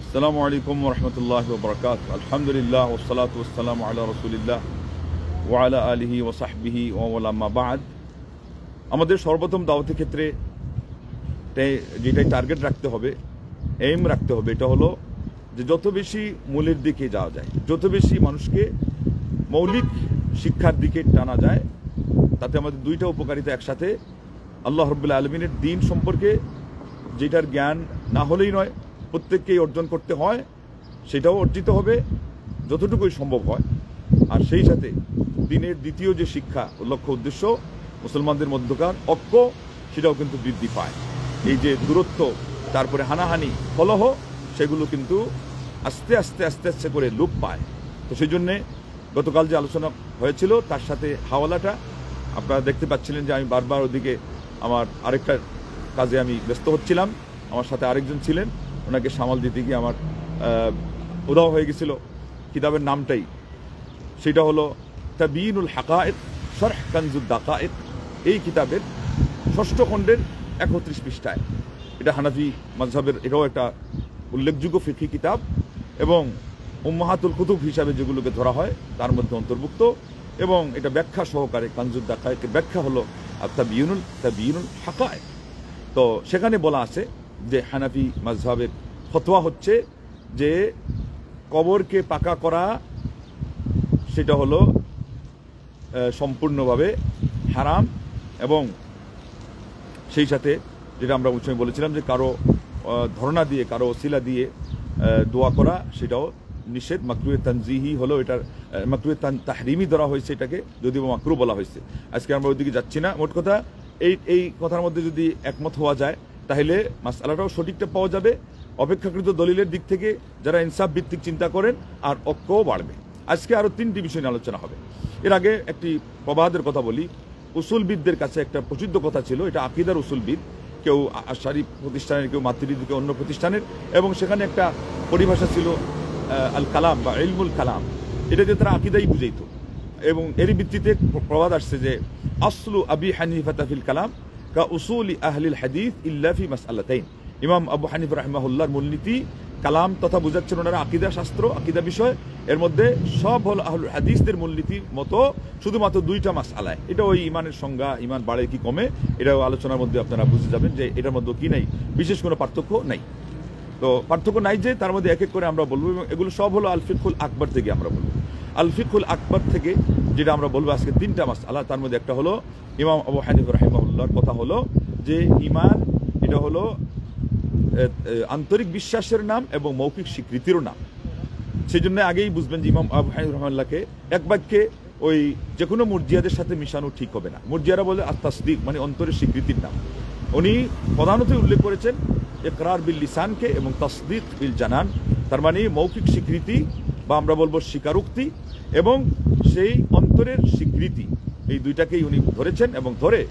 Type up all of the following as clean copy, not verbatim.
আসসালামু আলাইকুম ওয়া রাহমাতুল্লাহি ওয়া বারাকাতুহু। আলহামদুলিল্লাহ ওয়াসসালাতু ওয়াসসালামু আলা রাসূলিল্লাহ ওয়া আলা আলিহি ওয়া সাহবিহি ওয়া ওয়ালা মা বা'দ। আমাদের সর্বপ্রথম দাওয়াতের ক্ষেত্রে যেটাই টার্গেট রাখতে হবে, এইম রাখতে হবে, এটা হলো যে যত বেশি মূলের দিকে যাওয়া যায়, যত বেশি মানুষকে মৌলিক শিক্ষার দিকে টানা যায়, তাতে আমাদের দুইটা উপকারিতা একসাথে। আল্লাহ রাব্বুল আলামিনের দ্বীন সম্পর্কে যেটার জ্ঞান না হলেই নয়, প্রত্যেককেই অর্জন করতে হয়, সেটাও অর্জিত হবে যতটুকুই সম্ভব হয়। আর সেই সাথে দ্বীনের দ্বিতীয় যে শিক্ষা, লক্ষ্য উদ্দেশ্য, মুসলমানদের মধ্যকার ঐক্য, সেটাও কিন্তু বৃদ্ধি পায়। এই যে দূরত্ব, তারপরে হানাহানি, কলহ, সেগুলো কিন্তু আস্তে আস্তে আস্তে আস্তে করে লোপ পায়। তো সেই জন্যে গতকাল যে আলোচনা হয়েছিল তার সাথে হাওয়ালাটা আপনারা দেখতে পাচ্ছিলেন যে আমি বারবার ওদিকে আমার আরেকটা কাজে আমি ব্যস্ত হচ্ছিলাম, আমার সাথে আরেকজন ছিলেন, ওনাকে সামাল দিতে গিয়ে আমার উদাও হয়ে গেছিল কিতাবের নামটাই। সেটা হলো তাবিয়ুনুল হাকায়েক শরহ কানজুদ দাকায়েক। এই কিতাবের ৬ষ্ঠ খণ্ডের ৩১ পৃষ্ঠায়, এটা হানাফি মাযহাবের এটাও একটা উল্লেখযোগ্য ফিকহি কিতাব এবং উম্মাহাতুল কুতুব হিসাবে যেগুলোকে ধরা হয় তার মধ্যে অন্তর্ভুক্ত, এবং এটা ব্যাখ্যা সহকারে কানজুদ দাকায়েকের ব্যাখ্যা হলো তাবিয়ুনুল হাকায়েক। তো সেখানে বলা আছে যে হানাফি মাযহাবের ফতোয়া হচ্ছে যে কবরকে পাকা করা সেটা হলো সম্পূর্ণভাবে হারাম, এবং সেই সাথে যেটা আমরা উচ্চ বলেছিলাম যে কারো ধারণা দিয়ে, কারো ওসিলা দিয়ে দোয়া করা সেটাও নিষেধ। মাকরুহে তানজিহি হলো, এটার মাকরুহে তাহরিমি ধরা হয়েছে এটাকে, যদিও মাকরু বলা হয়েছে। আজকে আমরা ওইদিকে যাচ্ছি না। মোট কথা এই কথার মধ্যে যদি একমত হওয়া যায় তাহলে মাসআলাটাও সঠিকটা পাওয়া যাবে, অপেক্ষাকৃত দলিলের দিক থেকে যারা ইনসাফ ভিত্তিক চিন্তা করেন, আর ঐক্যও বাড়বে। আজকে আরও 3টি বিষয় নিয়ে আলোচনা হবে। এর আগে একটি প্রবাদের কথা বলি। উসুলবিদদের কাছে একটা প্রসিদ্ধ কথা ছিল, এটা আকিদার উসুলবিদ, কেউ আশারি প্রতিষ্ঠানের, কেউ মাতৃদি, কেউ অন্য প্রতিষ্ঠানের, এবং সেখানে একটা পরিভাষা ছিল আল কালাম বা ইলমুল কালাম। এটা দিয়ে তারা আকিদাই বুঝাইত, এবং এরই ভিত্তিতে প্রবাদ আসছে যে আসলু আবি হানিফা ফিল কালাম কা উসুলি আহলিল হাদিস ইল্লা ফি মাসআলাতাইন। ইমাম আবু হানিফা রাহিমাহুল্লাহর মূলনীতি কালাম তথা বোঝাচ্ছেন ওনারা আকিদা শাস্ত্র, আকিদা বিষয়, এর মধ্যে সব হল আহলুল হাদিসদের মূলনীতির মতো, শুধুমাত্র 2টা মাসআলায়। এটা ওই ইমানের সংজ্ঞা, ইমান বাড়ে কি কমে, এটাও আলোচনার মধ্যে আপনারা বুঝে যাবেন যে এটার মধ্যে কি নাই, বিশেষ কোনো পার্থক্য নাই। তো পার্থক্য নাই যে তার মধ্যে এক এক করে আমরা বলবো, এবং এগুলো সব হলো আল ফিকহুল আকবর থেকে আমরা বলবো। আল ফিকহুল আকবর থেকে যেটা আমরা বলবো আজকে 3টা মাসআলা, তার মধ্যে একটা হলো ইমাম আবু হানিফা রাহিমাহুল্লাহর কথা হলো যে ইমান এটা হলো আন্তরিক বিশ্বাসের নাম এবং মৌখিক স্বীকৃতিরও নাম। সেই জন্য আগেই বুঝবেন যে ইমাম আবু হানিফা রাহিমাহুল্লাহকে এক বাক্যে ওই যে কোনো মুরজিয়াদের সাথে মিশানো ঠিক হবে না। মুরজিয়ারা বলে আত-তাসদীক, মানে অন্তরের স্বীকৃতির নাম। উনি প্রধানত উল্লেখ করেছেন ইকরার বিল লিসানকে এবং তাসদীক বিল জানান, তার মানে মৌখিক স্বীকৃতি বা আমরা বলবো স্বীকারোক্তি এবং সেই অন্তরের স্বীকৃতি, এই দুইটাকেই উনি ধরেছেন, এবং ধরে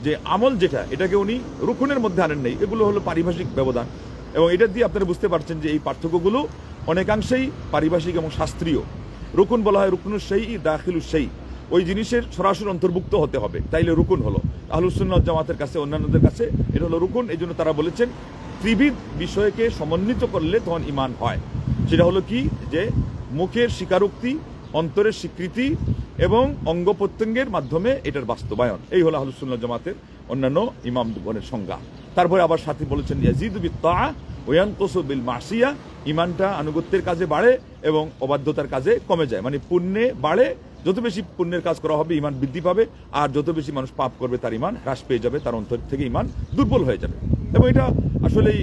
যে আমল যেটা, এটাকে উনি রুকুনের মধ্যে আনেন নাই। এগুলো হলো পারিভাষিক ব্যবধান, এবং এটা দিয়ে আপনারা বুঝতে পারছেন যে এই পার্থক্যগুলো অনেকাংশেই পারিভাষিক এবং শাস্ত্রীয়। রুকুন বলা হয় রুকুনুস শাইই দাখিলুস শাইই, ওই জিনিসের সরাসরি অন্তর্ভুক্ত হতে হবে, তাইলে রুকুন হলো। আহলুস সুন্নাহ ওয়াল জামাতের কাছে, অন্যান্যদের কাছে এটা হলো রুকুন। এই জন্য তারা বলেছেন ত্রিবিধ বিষয়কে সমন্বিত করলে তখন ইমান হয়। সেটা হলো কি, যে মুখের স্বীকারোক্তি, অন্তরের স্বীকৃতি এবং অঙ্গ প্রত্যঙ্গের মাধ্যমে এটার বাস্তবায়ন। এই হলো আহলুস সুন্নাহ ওয়াল জামাতের অন্যান্য ইমামগণের সংজ্ঞা। তারপরে আবার সাথে বলেছেন ইয়াজিদু বিত-তাআ ওয়া ইয়ানকুসু বিল মাসিয়া, ইমানটা আনুগত্যের কাজে বাড়ে এবং অবাধ্যতার কাজে কমে যায়। মানে পুণ্যে বাড়ে, যত বেশি পুণ্যের কাজ করা হবে ইমান বৃদ্ধি পাবে, আর যত বেশি মানুষ পাপ করবে তার ইমান হ্রাস পেয়ে যাবে, তার অন্তর থেকে ইমান দুর্বল হয়ে যাবে। এবং এটা আসলেই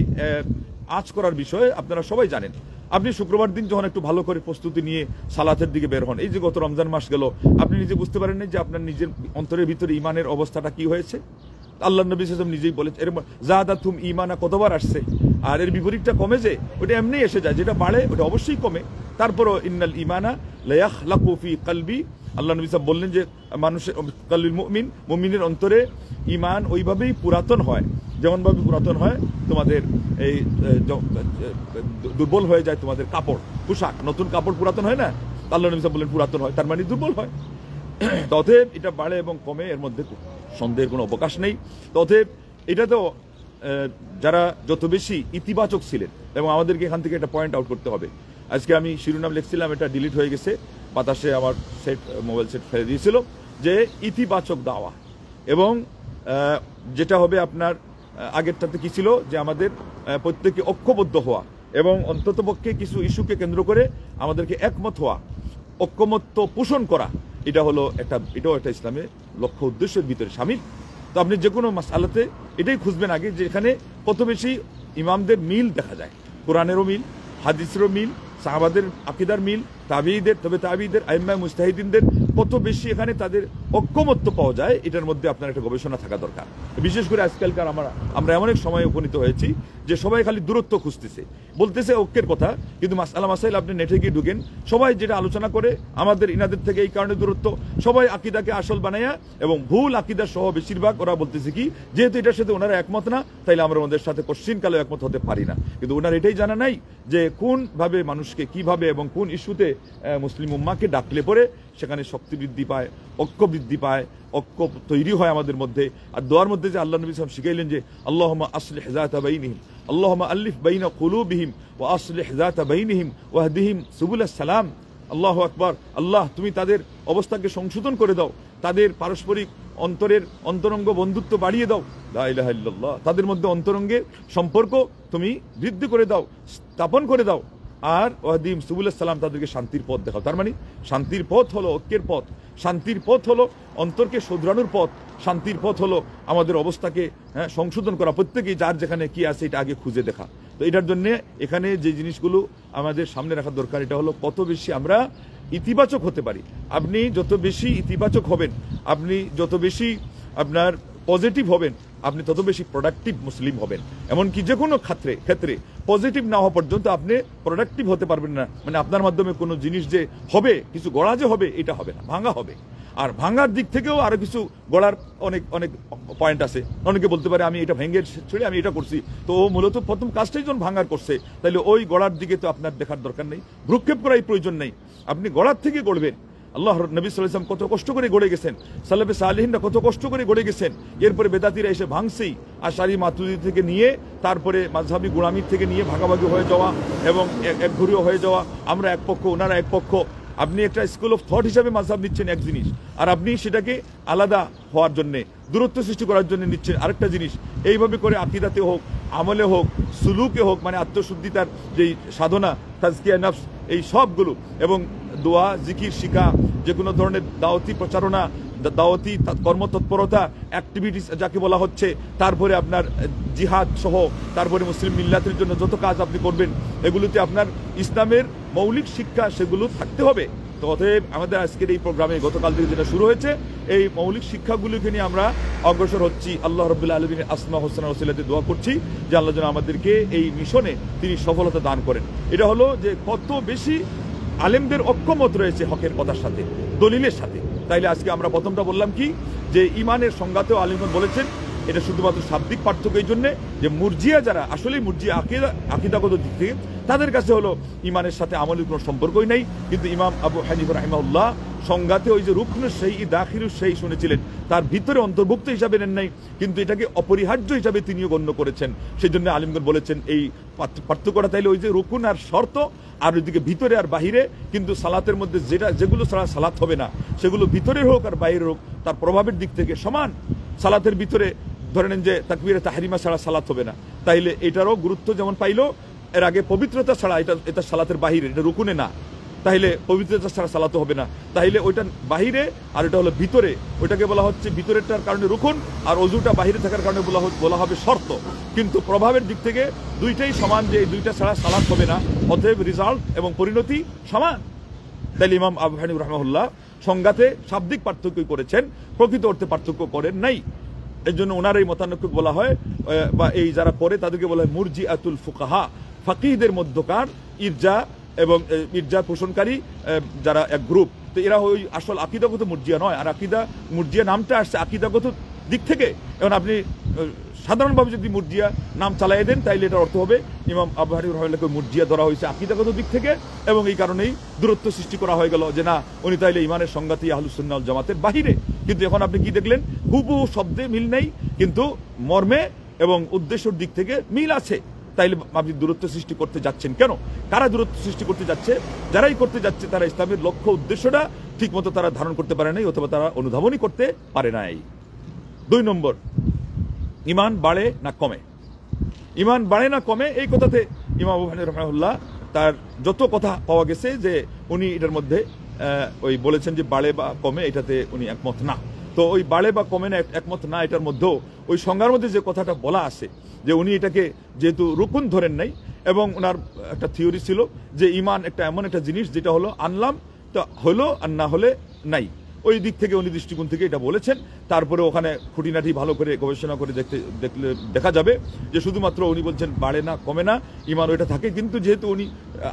আজ করার বিষয়ে আপনারা সবাই জানেন। আপনি শুক্রবার দিন যখন একটু ভালো করে প্রস্তুতি নিয়ে সালাতের দিকে বের হন, এই যে গত রমজান মাস গেল, আপনি নিজে বুঝতে পারেন না যে আপনার নিজের অন্তরের ভিতরে ইমানের অবস্থাটা কি হয়েছে। আল্লাহ নবী সাল্লাল্লাহু আলাইহি ওয়াসাল্লাম নিজেই বলেছেন, এর যাদাতুম ঈমানা কতবার আসছে, আর এর বিপরীতটা কমে, যে ওটা এমনি এসে যায়, যেটা বাড়ে ওটা অবশ্যই কমে। তারপরও ইন্নাল ঈমানা লা ইয়াখলাকু ফি কলবি, আল্লাহ নবী সাল্লাল্লাহু বললেন যে মানুষের কলবুল মুমিন, মুমিনের অন্তরে ঈমান ওইভাবেই পুরাতন হয়, যেমনভাবে পুরাতন হয় তোমাদের এই দুর্বল হয়ে যায় তোমাদের কাপড় পোশাক, নতুন কাপড় পুরাতন হয় না, আল্লাহ নবী সাল্লাল্লাহু বললেন পুরাতন হয়, তার মানে দুর্বল হয়। অতএব এটা বাড়ে এবং কমে, এর মধ্যে সন্দেহের কোনো অবকাশ নেই। অতএব এটা তো যারা যত বেশি ইতিবাচক ছিলেন, এবং আমাদেরকে এখান থেকে একটা পয়েন্ট আউট করতে হবে। আজকে আমি শিরোনাম লিখছিলাম, এটা ডিলিট হয়ে গেছে, বাতাসে আমার মোবাইল সেট ফেলে দিয়েছিল, যে ইতিবাচক দাওয়া। এবং যেটা হবে আপনার আগেরটাতে কি ছিল, যে আমাদের প্রত্যেকে ঐক্যবদ্ধ হওয়া এবং অন্ততপক্ষে কিছু ইস্যুকে কেন্দ্র করে আমাদেরকে একমত হওয়া, ঐক্যমত্য পোষণ করা, এটাও একটা ইসলামের লক্ষ্য উদ্দেশ্যের ভিতরে শামিল। তো আপনি যে কোনো মাসআলাতে এটাই খুঁজবেন আগে, যে এখানে কত বেশি ইমামদের মিল দেখা যায়, কোরআনেরও মিল, হাদিসেরও মিল, সাহাবাদের আকীদার মিল, তাবিঈদের আইম্মা মুজতাহিদিনদের কত বেশি এখানে তাদের ঐক্যমত্য পাওয়া যায়, এটার মধ্যে আপনার একটা গবেষণা থাকা দরকার। বিশেষ করে আজকালকার আমরা এমন এক সময়ে উপনীত হয়েছি যে সবাই খালি দূরত্ব খুঁজতেছে, বলতেছে ঐক্যের কথা, কিন্তু মাসআলা মাসাইল আপনি নেটে গিয়ে ঢুকেন, সবাই যেটা আলোচনা করে আমাদের ইনাদের থেকে এই কারণে দূরত্ব, সবাই আকীদাকে আসল বানায়া এবং ভুল আকীদা সহ বেশিরভাগ ওরা বলতেছে কি, যেহেতু এটার সাথে ওনারা একমত না, তাইলে আমরা ওদের সাথে কোশ্চিনকালে একমত হতে পারি না। কিন্তু ওনার এটাই জানা নাই যে কোনভাবে মানুষকে কিভাবে এবং কোন ইস্যুতে মুসলিম উম্মাহকে ডাকলে পরে সেখানে শক্তি বৃদ্ধি পায়, ঐক্য বৃদ্ধি পায়, ঐক্য তৈরি হয় আমাদের মধ্যে। আর দোয়ার মধ্যে যে আল্লাহ নবী সাল্লাল্লাহু আলাইহি ওয়াসাল্লাম শিখাইলেন যে আল্লাহুম্মা আসলিহ যাতা বাইনিহিম, আল্লাহুম্মা আল্লিফ বাইনা কুলুবিহিম ওয়া আসলিহ যাতা বাইনিহিম ওয়াহদিহিম সুবুলাস সালাম। আল্লাহু আকবার, আল্লাহ তুমি তাদের অবস্থাকে সংশোধন করে দাও, তাদের পারস্পরিক অন্তরঙ্গ বন্ধুত্ব বাড়িয়ে দাও, লা ইলাহা ইল্লাল্লাহ, তাদের মধ্যে অন্তরঙ্গের সম্পর্ক তুমি বৃদ্ধি করে দাও, স্থাপন করে দাও। আর ওয়াহদিহিম সুবুলাস সালাম, তাদেরকে শান্তির পথ দেখাও। তার মানে শান্তির পথ হলো ঐক্যের পথ, শান্তির পথ হলো অন্তরকে শোধরানোর পথ, শান্তির পথ হলো আমাদের অবস্থাকে সংশোধন করা, প্রত্যেকেই যার যেখানে কি আছে এটা আগে খুঁজে দেখা। তো এটার জন্য এখানে যে জিনিসগুলো আমাদের সামনে রাখা দরকার, এটা হলো কত বেশি আমরা ইতিবাচক হতে পারি। আপনি যত বেশি ইতিবাচক হবেন, আপনি যত বেশি আপনার পজিটিভ হবেন, আপনি তত বেশি প্রোডাক্টিভ মুসলিম হবেন। এমনকি যে কোনো ক্ষেত্রে পজিটিভ না হওয়া পর্যন্ত আপনি প্রোডাক্টিভ হতে পারবেন না। মানে আপনার মাধ্যমে কোনো জিনিস যে হবে, কিছু গড়া যে হবে, এটা হবে না, ভাঙা হবে। আর ভাঙার দিক থেকেও আরো কিছু গড়ার অনেক পয়েন্ট আছে। অনেকে বলতে পারে আমি এটা ভেঙে ছেড়ে আমি এটা করছি, তো মূলত প্রথম কাজটাই যখন ভাঙার করছে, তাহলে ওই গড়ার দিকে তো আপনার দেখার দরকার নেই, ভ্রুক্ষেপ করার প্রয়োজন নেই, আপনি গড়ার থেকে গড়বেন। আল্লাহ নবী সাল্লাল্লাহু আলাইহি ওয়াসাল্লাম কত কষ্ট করে গড়ে গেছেন, সালাফে সালেহিনরা কত কষ্ট করে গড়ে গেছেন, এরপরে বেদাতিরা এসে ভাঙছেই। আশারি মাতুরিদি থেকে নিয়ে, তারপরে মাযহাবি গোলামির থেকে নিয়ে ভাগাভাগি হয়ে যাওয়া এবং একঘরীয় হয়ে যাওয়া, আমরা এক পক্ষ ওনারা এক পক্ষ। আপনি একটা স্কুল অফ থট হিসাবে মাযহাব নিচ্ছেন এক জিনিস, আর আপনি সেটাকে আলাদা হওয়ার জন্য, দূরত্ব সৃষ্টি করার জন্য নিচ্ছেন আরেকটা জিনিস। এইভাবে করে আকীদাতে হোক, আমলে হোক, সুলুকে হোক, মানে আত্মশুদ্ধিতার যেই সাধনা, তাজকিয়া নফস, এই সবগুলো, এবং দোয়া, জিকির, শিখা, যে কোনো ধরনের দাওয়াতি প্রচারণা, দাওয়াতি কর্মতৎপরতা, অ্যাক্টিভিটিস যাকে বলা হচ্ছে, তারপরে আপনার জিহাদ সহ, তারপরে মুসলিম মিল্লাতের জন্য যত কাজ আপনি করবেন, এগুলোতে আপনার ইসলামের মৌলিক শিক্ষা সেগুলো থাকতে হবে। তো অতএব আমাদের আজকের এই প্রোগ্রামে গতকাল থেকে যেটা শুরু হয়েছে, এই মৌলিক শিক্ষাগুলোকে নিয়ে আমরা অগ্রসর হচ্ছি। আল্লাহ রাব্বুল আলামিনের আসমা হোসেনার ওসিলাতে দোয়া করছি যে আল্লাহ যেন আমাদেরকে এই মিশনে তিনি সফলতা দান করেন। এটা হলো যে কত বেশি আলেমদের ঐক্যমত রয়েছে হকের কথার সাথে, দলিলের সাথে। তাইলে আজকে আমরা প্রথমটা বললাম কি, যে ইমানের সংজ্ঞাতেও আলেমগণ বলেছেন এটা শুধুমাত্র শাব্দিক পার্থক্য, এই জন্য যে মুরজিয়া যারা আসলে মুরজিয়া আকীদাগত দিক থেকে, তাদের কাছে হলো ইমানের সাথে আমলের কোনো সম্পর্কই নাই। কিন্তু ইমাম আবু হানিফা রাহিমাহুল্লাহ সংজ্ঞাতে ওই যে রুকনু সেই দাখিলু সেই শুনেছিলেন, তার ভিতরে অন্তর্ভুক্ত হিসাবে নেন নাই, কিন্তু এটাকে অপরিহার্য হিসাবে তিনিও গণ্য করেছেন। সেই জন্য আলিমগণ বলেছেন এই পার্থক্যটা তাইলে ওই যে রুকুন আর শর্ত, আর ওইদিকে ভিতরে আর বাহিরে। কিন্তু সালাতের মধ্যে যেগুলো সালাত হবে না, সেগুলো ভিতরের হোক আর বাইরের হোক, তার প্রভাবের দিক থেকে সমান। সালাতের ভিতরে ধরে নেন যে তাকবীরে তাহরিমা ছাড়া সালাত হবে না, তাইলে এটারও গুরুত্ব যেমন পাইলো, এর আগে পবিত্রতা ছাড়া এটা সালাতের বাহিরে, এটা রুকুনে না, তাইলে পবিত্রতা ছাড়া সালাত হবে না। তাইলে ওইটা বাহিরে আর এটা হলো ভিতরে, ওইটাকে বলা হচ্ছে ভিতরেরটার কারণে রুকুন, আর অজুটা বাহিরে থাকার কারণে বলা হবে শর্ত। কিন্তু প্রভাবের দিক থেকে দুইটাই সমান, যে এই দুইটা ছাড়া সালাত হবে না, অতএব রেজাল্ট এবং পরিণতি সমান। তাইলে ইমাম আবু হানিফা রাহিমাহুল্লাহ সংজ্ঞাতে শাব্দিক পার্থক্য করেছেন, প্রকৃত অর্থে পার্থক্য করেন নাই। এর জন্য ওনার এই মতানৈক্য বলা হয়, বা এই যারা পড়ে তাদেরকে বলা হয় মুরজিআতুল ফুকাহা, ফাকিহদের মধ্যকার ইরজা এবং ইরজা পোষণকারী যারা এক গ্রুপ। তো এরা ওই আসল আকীদাগত মুরজিয়া নয়, আর মুরজিয়া নামটা আসছে আকীদাগত দিক থেকে। এখন আপনি সাধারণভাবে যদি মুরজিয়া নাম চালাই দেন, তাইলে এটার অর্থ হবে ইমাম আবু হানিফা রাহিমাহুল্লাহকে মুরজিয়া ধরা হয়েছে আকীদাগত দিক থেকে, এবং এই কারণেই দূরত্ব সৃষ্টি করা হয়ে গেল যে না, উনি তাইলে ইমানের সংঘাতী আহলুস সুন্নাহ ওয়াল জামাতের বাহিরে। কিন্তু এখন আপনি কি দেখলেন, হুবহু শব্দে মিল নেই, কিন্তু মর্মে এবং উদ্দেশ্যের দিক থেকে মিল আছে, তাইলে আপনি দূরত্ব সৃষ্টি করতে যাচ্ছেন কেন? কারা দূরত্ব সৃষ্টি করতে যাচ্ছে? যারাই করতে যাচ্ছে তারা ইসলামের লক্ষ্য উদ্দেশ্যটা ঠিক মতো তারা ধারণ করতে পারে নাই, অথবা তারা অনুধাবনই করতে পারে নাই। 2 নম্বর, ইমান বাড়ে না কমে? ইমান বাড়ে না কমে, এই কথাতে ইমাম আবু হানিফা রাহিমাহুল্লাহ তার যত কথা পাওয়া গেছে যে উনি এটার মধ্যে ওই বলেছেন যে বাড়ে বা কমে, এটাতে উনি একমত না। তো ওই বাড়ে বা কমে না একমত না, এটার মধ্যেও ওই সংজ্ঞার মধ্যে যে কথাটা বলা আছে যে উনি এটাকে যেহেতু রুকুন ধরেন নাই, এবং ওনার একটা থিওরি ছিল যে ইমান একটা এমন একটা জিনিস যেটা হলো আনলাম তা হলো আর না হলে নাই, ওই দিক থেকে উনি দৃষ্টিকোণ থেকে এটা বলেছেন। তারপরে ওখানে খুঁটিনাটি ভালো করে গবেষণা করে দেখলে দেখা যাবে যে শুধুমাত্র উনি বলছেন বাড়ে না কমে না, ইমান ওইটা থাকে, কিন্তু যেহেতু উনি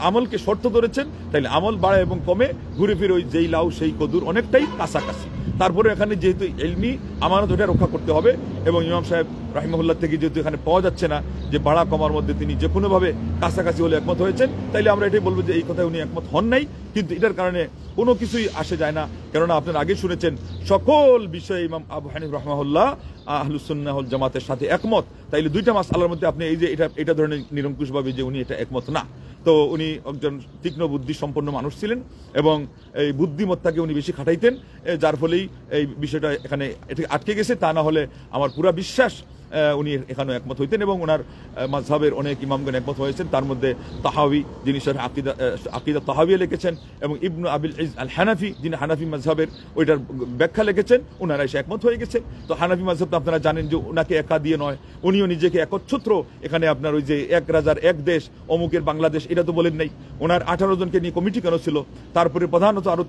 আমলকে শর্ত ধরেছেন তাইলে আমল বাড়ে এবং কমে ঘুরে ফিরে ওই যেই লাউ সেই কদুর অনেকটাই কাছাকাছি। তারপরে এখানে যেহেতু ইলমি আমানত ওটা রক্ষা করতে হবে, এবং ইমাম সাহেব রাহিমাহুল্লাহ থেকে যেহেতু এখানে পাওয়া যাচ্ছে না যে বাড়া কমার মধ্যে তিনি যে কোনোভাবে কাছাকাছি হলে একমত হয়েছেন, তাইলে আমরা এটাই বলবো যে এই কথায় উনি একমত হন নাই। কিন্তু এটার কারণে কোনো কিছুই আসে যায় না, কেননা আপনারা আগে শুনেছেন সকল বিষয়ে ইমাম আবু হানিফা রাহিমাহুল্লাহ আহলুস সুন্নাহ ওয়াল জামাতের সাথে একমত। তাইলে 2টা মাসআলার মধ্যে আপনি এই যে এটা ধরনের নিরঙ্কুশভাবে যে উনি এটা একমত না, তো উনি একজন তীক্ষ্ণ বুদ্ধি সম্পন্ন মানুষ ছিলেন এবং এই বুদ্ধিমত্তাকে উনি বেশি খাটাইতেন, যার ফলেই এই বিষয়টা এখানে আটকে গেছে। তা না হলে আমার পুরা বিশ্বাস উনি এখানে একমত হইতেন, এবং ওনার মাযহাবের অনেক ইমামগণ একমত হয়েছেন। তার মধ্যে তাহাবি, যিনি শারহ আকিদা তাহাবিয়া লিখেছেন, এবং ইবনু আবিল ইজ আল হানাফি, যিনি হানাফি মাযহাবের ওইটার ব্যাখ্যা লিখেছেন, ওনারা এসে একমত হয়ে গেছে। তো হানাফি মাযহাব তো আপনারা জানেন যে ওনাকে একা দিয়ে নয়, উনিও নিজেকে একচ্ছত্র, এখানে আপনার ওই যে এক রাজার এক দেশ অমুকের বাংলাদেশ এটা তো বলেন নাই, ওনার 18 জনকে নিয়ে কমিটি কেন ছিল, তারপরে প্রধানত আরো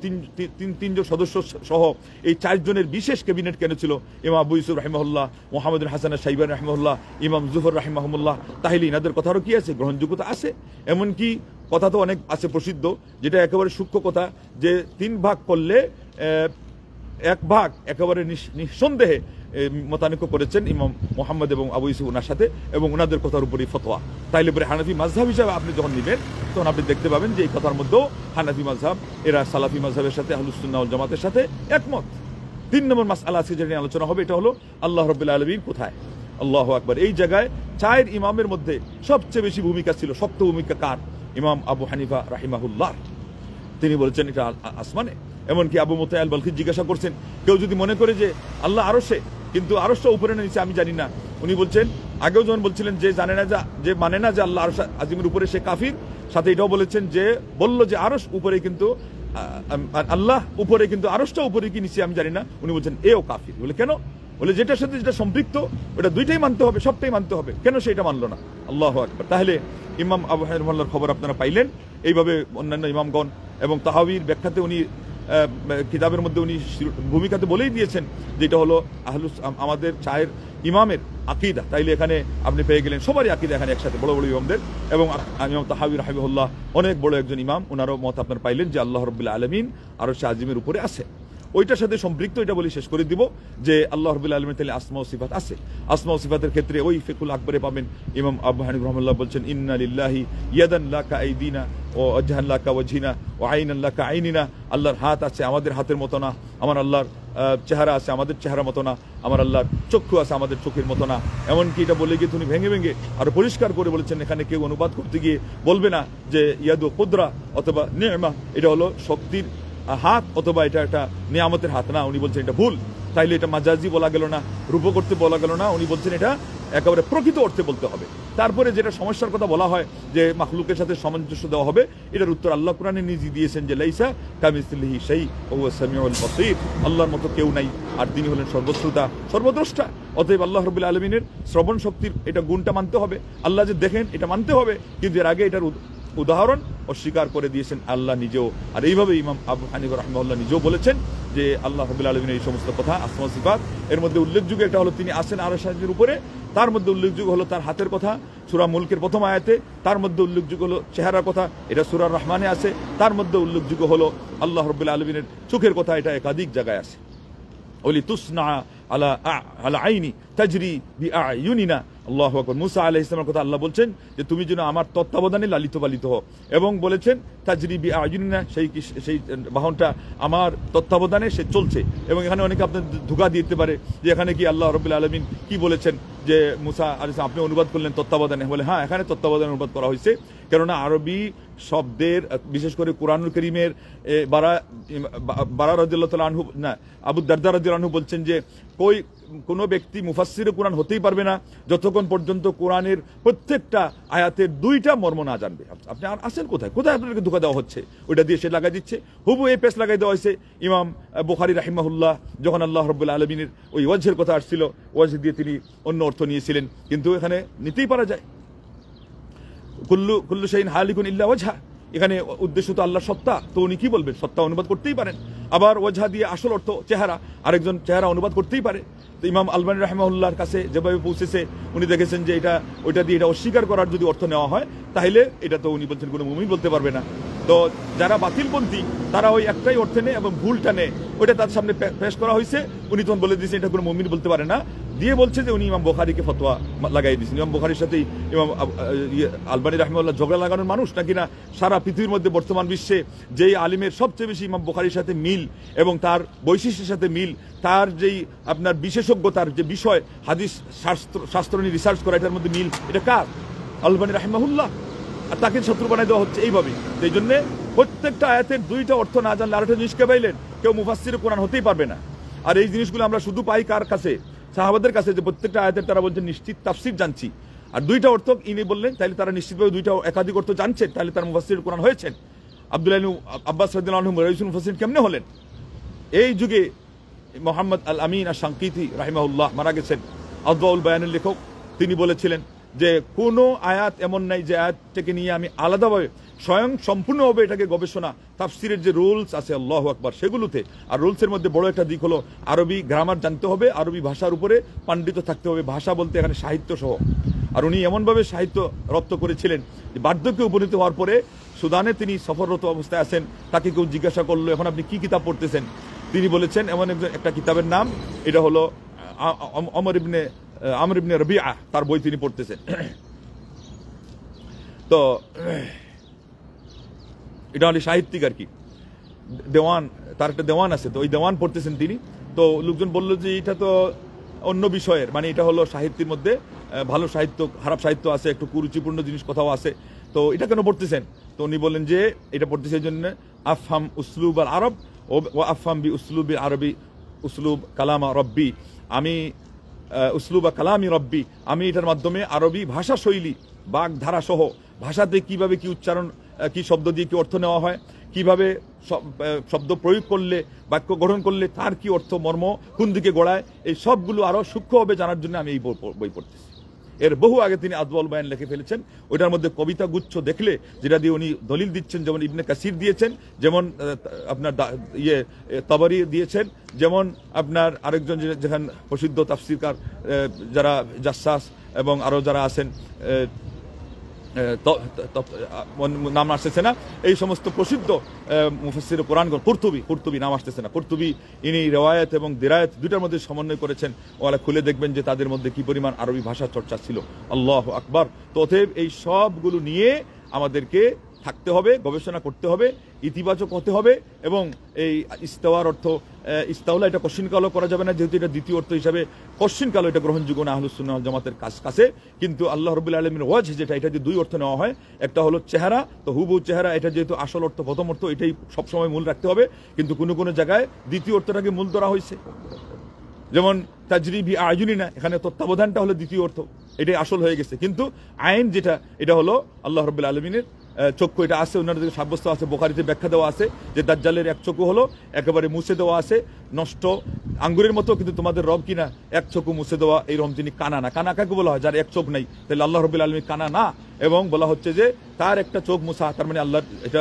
তিনজন সদস্য সহ এই 4 জনের বিশেষ ক্যাবিনেট কেন ছিল, ইমাম আবু ইউসুফ রাহিমাহুল্লাহ, মুহাম্মদ হাসান শাইবান রাহিমাহুল্লাহ, ইমাম জুফর রাহিমাহুল্লাহ, তাহলে ইনাদের কথারও কি আছে, গ্রহণযোগ্যতা আছে। এমনকি কথা তো অনেক আছে প্রসিদ্ধ, যেটা একেবারে সূক্ষ্ম কথা, যে 3 ভাগ করলে 1 ভাগ একেবারে নিঃসন্দেহে মতানৈক্য করেছেন ইমাম মুহাম্মদ এবং আবু ইউসুফ ওনার সাথে, এবং ওনাদের কথার উপরই ফতোয়া। তাইলে পরে হানাফি মাযহাব হিসাবে আপনি যখন নেবেন তখন আপনি দেখতে পাবেন যে এই কথার মধ্যেও হানাফি মাযহাব এরা সালাফি মাযহাবের সাথে আহলুস সুন্নাহ ওয়াল জামাতের সাথে একমত। 3 নম্বর মাসআলা আজকে যেটা নিয়ে আলোচনা হবে, এটা হলো আল্লাহ রাব্বুল আলামিন কোথায়? আল্লাহু আকবার। এই জায়গায় 4 ইমামের মধ্যে সবচেয়ে বেশি ভূমিকা ছিল, শক্ত ভূমিকা কার? ইমাম আবু হানিফা রাহিমাহুল্লাহ। তিনি বলেছেন এটা আসমানে। এমনকি আবু মুতাই আল বালখি জিজ্ঞাসা করছেন, কেউ যদি মনে করে যে আল্লাহ আরশে, কিন্তু আরশটা উপরে না নিচে আমি জানি না, উনি বলছেন, আগেও যখন বলছিলেন যে জানে না, যে মানে না যে আল্লাহ আরশ আজিমের উপরে সে কাফির, সাথে এটাও বলেছেন যে বলল যে আরশ উপরে কিন্তু আল্লাহ উপরে, কিন্তু আরশটা উপরে কি নিচে আমি জানি না, উনি বলছেন এও কাফির। বলে কেন? বলে যেটার সাথে যেটা সম্পৃক্ত ওটা দুইটাই মানতে হবে, সবটাই মানতে হবে, কেন সেটা মানলো না? আল্লাহু আকবার। তাহলে ইমাম আবু হানিফা রাহিমাহুল্লাহর খবর আপনারা পাইলেন। এইভাবে অন্যান্য ইমামগণ এবং তাহাবির ব্যাখ্যাতে উনি কিতাবের মধ্যে উনি ভূমিকাতে বলেই দিয়েছেন যে এটা হলো আমাদের 4 ইমামের আকিদা। তাইলে এখানে আপনি পেয়ে গেলেন সবারই আকিদা এখানে একসাথে, বড় বড় ইমামদের, এবং ইমাম তাহাবি রাহিমাহুল্লাহ অনেক বড় একজন ইমাম, ওনারও মত আপনারা পাইলেন যে আল্লাহ রাব্বুল আলামিন আরশে আজিমের উপরে আছে। ওইটার সাথে সম্পৃক্ত এটা বলি শেষ করে দিব যে আল্লাহ রাব্বুল আলামিন তাহলে আসমা ও সিফাত আছে। আসমা ও সিফাতের ক্ষেত্রে ওই ফিকুল আকবরে পাবেন ইমাম আবু হানিফা রাহিমাহুল্লাহ বলছেন, ইন্না লিল্লাহি ইয়াদান লাকা আইদিনা ও ওয়াজহান লাকা ওয়াজহিনা ও আইনান লাকা আইনিনা। আল্লাহর হাত আছে আমাদের হাতের মতো না, আমার আল্লাহর চেহারা আছে আমাদের চেহারা মতো না, আমার আল্লাহর চক্ষু আছে আমাদের চোখের মতো না। এমনকি এটা বলে গিয়ে তিনি ভেঙে ভেঙে আরো পরিষ্কার করে বলেছেন, এখানে কেউ অনুবাদ করতে গিয়ে বলবে না যে ইয়াদু কুদরা অথবা নি'মা, এটা হলো শক্তির হাত অথবা এটা একটা নিয়ামতের হাত না, উনি বলছেন এটা ভুল। তাইলে এটা মাজাজি বলা গেল না, রূপ করতে বলা গেল না, উনি বলছেন এটা একেবারে প্রকৃত অর্থে বলতে হবে। তারপরে যেটা সমস্যার কথা বলা হয় যে মাখলুকের সাথে সামঞ্জস্য দেওয়া হবে, এটার উত্তর আল্লাহ কোরআনে নিজে দিয়েছেন যে লাইসা কামিসলিহি শাই ওয়া হুয়া সামিউল বাসীর, আল্লাহর মতো কেউ নাই আর তিনি হলেন সর্বশ্রোতা সর্বদ্রষ্টা। অতএব আল্লাহ রাব্বুল আলামিনের শ্রবণ শক্তির এটা গুণটা মানতে হবে, আল্লাহ যে দেখেন এটা মানতে হবে, কিন্তু এর আগে এটার উদাহরণ অস্বীকার করে দিয়েছেন আল্লাহ নিজেও। আর এইভাবে ইমাম আবু হানিফা রাহিমাহুল্লাহ নিজেও বলেছেন যে আল্লাহ রাব্বুল আলামিনের এই সমস্ত কথা আসমা ও সিফাত, এর মধ্যে উল্লেখযোগ্য একটা হলো তিনি আছেন আরশ আজিমের উপরে, তার মধ্যে উল্লেখযোগ্য হলো তার হাতের কথা সূরা মুলকের প্রথম আয়াতে, তার মধ্যে উল্লেখযোগ্য হলো চেহারার কথা, এটা সূরা রহমানে আছে, তার মধ্যে উল্লেখযোগ্য হলো আল্লাহ রাব্বুল আলামিনের চোখের কথা, এটা একাধিক জায়গায় আছে। ওলি তুসনা আলা আইনি তাজরি বিআইউনিনা আল্লাহু আকবার। মুসা আলাইহিস সালামের কথা আল্লাহ বলছেন যে তুমি যেন আমার তত্ত্বাবধানে লালিত পালিত হও, এবং বলেছেন তাজরি বিআয়ুনিনা, সেই বাহনটা আমার তত্ত্বাবধানে সে চলছে। এবং এখানে অনেকে আপনার ধোঁকা দিতে পারে যে এখানে কি আল্লাহ রাব্বুল আলামিন কি বলেছেন যে মুসা আলাইহিস সালাম আপনি অনুবাদ করলেন তত্ত্বাবধানে, বলে হ্যাঁ এখানে তত্ত্বাবধানে অনুবাদ করা হয়েছে, কেননা আরবি শব্দের বিশেষ করে কুরআনুল কারীমের বারা রাদিয়াল্লাহু তাআলা আনহু না আবু দারদা রাদিয়াল্লাহু আনহু বলছেন যে কোনো ব্যক্তি মুফাসসিরে কুরআন হতেই পারবে না যতক্ষণ পর্যন্ত কোরআনের প্রত্যেকটা আয়াতের দুইটা মর্ম না জানবে। আপনি আর আসেন কোথায় কোথায় আপনাকে ধোঁকা দেওয়া হচ্ছে, ওইটা দিয়ে সে লাগাই দিচ্ছে। হুবু এই পেস লাগাই দেওয়া হয়েছে। ইমাম বুখারী রাহিমাহুল্লাহ যখন আল্লাহ রাব্বুল আলামিনের ওই ওয়াজহের কথা আসছিল, ওয়াজ দিয়ে তিনি অন্য অর্থ নিয়েছিলেন, কিন্তু এখানে নিতেই পারা যায়। কুল্লু শাইইন হালিকুন ইল্লা ওয়াজহা, এখানে উদ্দেশ্য তো আল্লাহর সত্তা, তো উনি কি বলবেন, সত্তা অনুবাদ করতেই পারেন। আবার ওয়াজহা দিয়ে আসল অর্থ চেহারা, আরেকজন চেহারা অনুবাদ করতেই পারে। তো ইমাম আলবানী রাহিমাহুল্লাহর কাছে যেভাবে পৌঁছেছে উনি দেখেছেন যে ওইটা দিয়ে এটা অস্বীকার করার যদি অর্থ নেওয়া হয় তাহলে এটা তো উনি বলছেন কোনো মুমিন বলতে পারবে না। তো যারা বাতিলপন্থী তারা ওই একটাই অর্থে নেয় এবং ভুলটা নেয়, ওইটা তার সামনে পেশ করা হয়েছে। উনি তখন বলে দিয়েছেন এটা কোনো মুমিন বলতে পারে না, দিয়ে বলছে যে উনি ইমাম বুখারীকে ফতোয়া লাগাই দিয়েছেন। ইমাম বুখারীর সাথে ইমাম আলবানী রাহিমাহুল্লাহ ঝগড়া লাগানোর মানুষ নাকি না? সারা পৃথিবীর মধ্যে বর্তমান বিশ্বে যেই আলিমের সবচেয়ে বেশি ইমাম বুখারীর সাথে মিল এবং তার বৈশিষ্ট্যের সাথে মিল, তার যেই আপনার বিশেষজ্ঞতার যে বিষয় হাদিস শাস্ত্র নিয়ে রিসার্চ করা, এটার মধ্যে মিল, এটা কার? আলবানী রাহিমাহুল্লাহ। আর তাকে শত্রু বানাই দেওয়া হচ্ছে এইভাবে। এই জন্য প্রত্যেকটা আয়াতের দুইটা অর্থ না জানলে আরেকটা জিনিসকে পাইলেন কেউ মুফাসসিরে কোরআন হতেই পারবে না। আর এই জিনিসগুলো আমরা শুধু পাই কার কাছে? সাহাবাদের কাছে, যে প্রত্যেকটা আয়াতের তারা বলছেন নিশ্চিত তাফসীর জানছি, আর দুইটা অর্থ ইনি বললেন, তাহলে তারা নিশ্চিতভাবে দুইটা একাধিক অর্থ জানছেন, তাহলে তারা মুফাসসিরে কোরআন হয়েছেন। আব্দুল্লাহ ইবনে আব্বাস রাদিয়াল্লাহু আনহু রাইসুল মুফাসসির কেমনে হলেন? এই যুগে মোহাম্মদ আল আমিন আশ-শানকিতি রাহিমাহুল্লাহ মারা গেছেন, আদওয়াউল বায়ানের লেখক। তিনি বলেছিলেন যে কোনো আয়াত এমন নাই যে আয়াতটাকে নিয়ে আমি আলাদাভাবে স্বয়ং সম্পূর্ণভাবে এটাকে গবেষণা, তাফসিরের যে রুলস আছে আল্লাহু আকবার সেগুলোতে। আর রুলসের মধ্যে বড় একটা দিক হলো আরবি গ্রামার জানতে হবে, আরবি ভাষার উপরে পাণ্ডিত থাকতে হবে, ভাষা বলতে এখানে সাহিত্য সহ। আর উনি এমনভাবে সাহিত্য রপ্ত করেছিলেন যে বার্ধক্যে উপনীত হওয়ার পরে সুদানে তিনি সফররত অবস্থায় আছেন, তাকে কেউ জিজ্ঞাসা করলো এখন আপনি কি কিতাব পড়তেছেন? তিনি বলেছেন এমন একটা কিতাবের নাম, এটা হলো আমর ইবনে রবিআ, তার বই তিনি পড়তেছেন। তো এটা হলো সাহিত্যিক আর কি, দেওয়ান, তার একটা দেওয়ান আছে, তো ওই দেওয়ান পড়তেছেন তিনি। তো লোকজন বললো যে এটা তো অন্য বিষয়ের, মানে এটা হলো সাহিত্যের মধ্যে ভালো সাহিত্য খারাপ সাহিত্য আছে, একটু কুরুচিপূর্ণ জিনিস কোথাও আছে, তো এটা কেন পড়তেছেন? তো উনি বললেন যে এটা পড়তেছে এই জন্য আফহাম উসলুব আল আরব ও আফহাম বি উসলুবি আরবি উসলুব কালামা রব্বি, আমি উসলুবা কালামি রব্বি, আমি এটার মাধ্যমে আরবি ভাষা শৈলী বাগধারা সহ ভাষাতে কিভাবে কি উচ্চারণ, কি শব্দ দিয়ে কি অর্থ নেওয়া হয়, কিভাবে শব্দ প্রয়োগ করলে বাক্য গঠন করলে তার কি অর্থ মর্ম কোন দিকে গড়ায়, এই সবগুলো আরো সূক্ষ্মভাবে জানার জন্য আমি এই বই পড়তেছি। এর বহু আগে তিনি আদওয়াউল বায়ান লিখে ফেলেছেন। ওইটার মধ্যে কবিতা গুচ্ছ দেখলে যেটা দিয়ে উনি দলিল দিচ্ছেন, যেমন ইবনে কাসির দিয়েছেন, যেমন আপনার তাবারি দিয়েছেন, যেমন আপনার আরেকজন যেখানে প্রসিদ্ধ তাফসীরকার যারা জাসাস এবং আরো যারা আছেন নাম আসতেছে না, এই সমস্ত প্রসিদ্ধ মুফাসসির কোরআন, কুরতুবী নাম আসতেছে না, কুরতুবী ইনি রিওয়ায়াত এবং দিরায়াত দুইটার মধ্যে সমন্বয় করেছেন। ওরা খুলে দেখবেন যে তাদের মধ্যে কি পরিমাণ আরবি ভাষা চর্চা ছিল। আল্লাহু আকবার। তো অতএব এই সবগুলো নিয়ে আমাদেরকে থাকতে হবে, গবেষণা করতে হবে, ইতিবাচক হতে হবে। এবং এই ইস্তাওয়ার অর্থ ইস্তাওলা এটা কোশ্চিনকালও করা যাবে না, যেহেতু এটা দ্বিতীয় অর্থ হিসাবে কোশ্চিনকালও এটা গ্রহণযোগ্য না আহলুস সুন্নাহ ওয়াল জামাতের কাছে। কিন্তু আল্লাহ রাব্বুল আলামিনের ওয়াজ যেটা, এটা যদি দুই অর্থ নেওয়া হয়, একটা হলো চেহারা, তো হুবহু চেহারা, এটা যেহেতু আসল অর্থ প্রথম অর্থ, এটাই সবসময় মূল রাখতে হবে। কিন্তু কোনো কোনো জায়গায় দ্বিতীয় অর্থটাকে মূল ধরা হয়েছে, যেমন তাজরি বি আয়ুনিনা, এখানে তত্ত্বাবধানটা হলো দ্বিতীয় অর্থ, এটাই আসল হয়ে গেছে। কিন্তু আইন যেটা, এটা হলো আল্লাহ রাব্বুল আলামিনের চক্ষু, এটা আছে অন্যান্য দিকে সাব্যস্ত আছে, বুখারীতে ব্যাখ্যা দেওয়া আছে যে দাজ্জালের এক চক্ষু হলো একেবারে মুছে দেওয়া আছে, নষ্ট আঙ্গুরের মতো, কিন্তু তোমাদের রব কিনা এক চক্ষু মুছে দেওয়া, এইরকম তিনি কানা না। কানা কাকে বলা হয়? যার এক চোখ নাই, তাহলে আল্লাহ রাব্বুল আলামিন কানা না। এবং বলা হচ্ছে যে তার একটা চোখ মুছা, তার মানে আল্লাহ,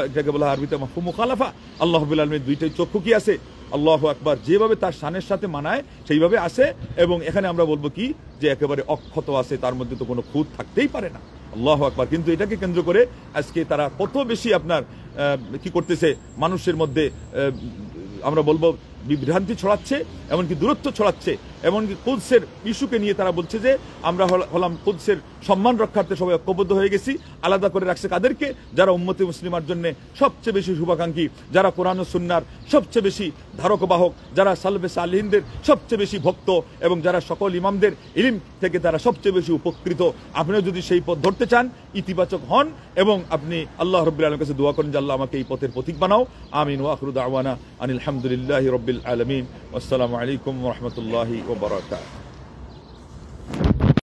এটাকে বলা হয় আরবিতে মাফহুম মুখালাফা, আল্লাহ রাব্বুল আলামিনের দুইটাই চক্ষু কি আছে? আল্লাহু আকবার, যেভাবে তার শানের সাথে মানায় সেইভাবে আছে। এবং এখানে আমরা বলবো কি, যে একেবারে অক্ষত আছে, তার মধ্যে তো কোনো খুঁত থাকতেই পারে না। আল্লাহু আকবার। কিন্তু এটাকে কেন্দ্র করে আজকে তারা কত বেশি আপনার কি করতেছে, মানুষের মধ্যে আমরা বলবো বিভ্রান্তি ছড়াচ্ছে, এমনকি দূরত্ব ছড়াচ্ছে। এমনকি কুদসের ইস্যুকে নিয়ে তারা বলছে যে আমরা হলাম কুদসের সম্মান রক্ষার্থে সবাই ঐক্যবদ্ধ হয়ে গেছি। আলাদা করে রাখছে কাদেরকে? যারা উম্মতে মুসলিমার জন্য সবচেয়ে বেশি শুভাকাঙ্ক্ষী, যারা কোরআন ও সুন্নাহর সবচেয়ে বেশি ধারক বাহক, যারা সালফে সালেহিনদের সবচেয়ে বেশি ভক্ত এবং যারা সকল ইমামদের ইলম থেকে তারা সবচেয়ে বেশি উপকৃত। আপনিও যদি সেই পথ ধরতে চান, ইতিবাচক হন এবং আপনি আল্লাহ রাব্বুল আলামিনের কাছে দোয়া করেন যে আল্লাহ আমাকে এই পথের পথিক বানাও। আমিন। ওয়া আখিরু দাওয়ানা আনিল হামদুলিল্লাহি রাব্বিল আলামিন। আসসালামু আলাইকুম ওয়া রাহমাতুল্লাহি ওয়া বারাকাতুহু।